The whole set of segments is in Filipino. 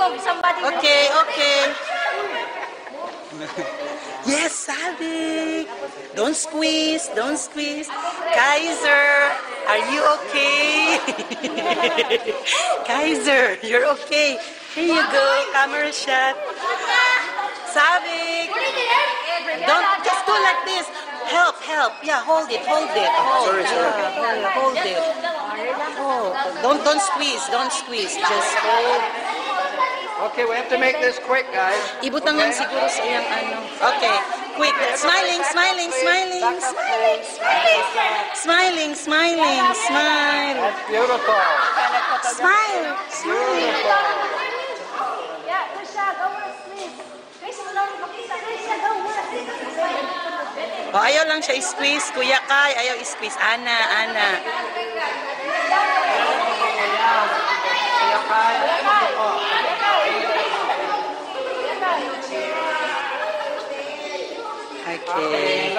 Okay, okay. Yes, Sadik. Don't squeeze, don't squeeze. Kaiser, are you okay? Kaiser, you're okay. Here you go, camera shot. Sadik. Don't, just do like this. Help, help. Yeah, hold it, hold it. Hold, yeah, hold it. Oh, don't squeeze, don't squeeze. Just hold. Okay, we have to make this quick, guys. Ibutang lang siguro sa iyang ano. Okay, quick. Smiling, smiling, smiling. Smiling, smiling, smile. That's beautiful. Smile, smile. Oh, ayaw lang siya i-squeeze. Kuya Kai, ayaw i-squeeze. Ana, Ana. Okay.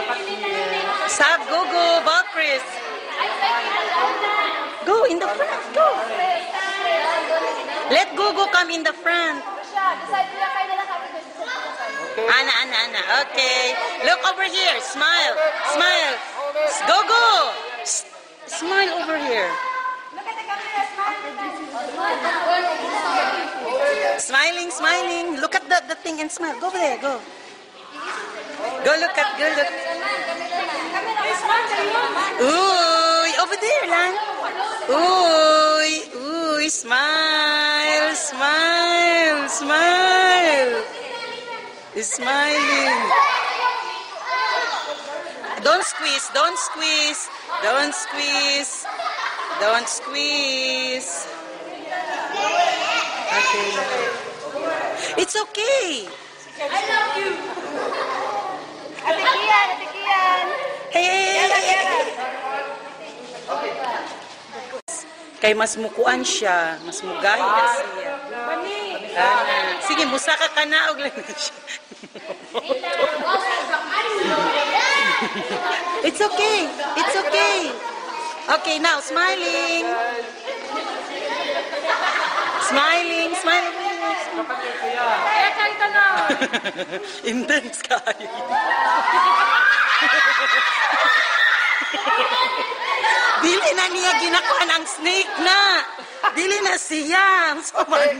Sab, go, Balkris. Go in the front, go. Let Gogo come in the front. Ana, Ana, Ana. Okay. Look over here. Smile. Smile. Gogo. Smile over here. Smiling, smiling. Look at the thing and smile. Go over there, go. Go look. Ooh, over there, Lan. Ooh, smile, smile, smile. Smiling. Don't squeeze, don't squeeze, don't squeeze, don't squeeze. Okay. It's okay. I love you. Ate Kian. Hey. Kay mas mukuan siya, mas mugahi na siya. Sige, musaka ka na og lang siya. It's okay. It's okay. Okay, now smiling. Smiling, smiling. Kaya kayo na. Intense kayo. Dili na niya ginakuha ng snake na. Dili na siya. Okay.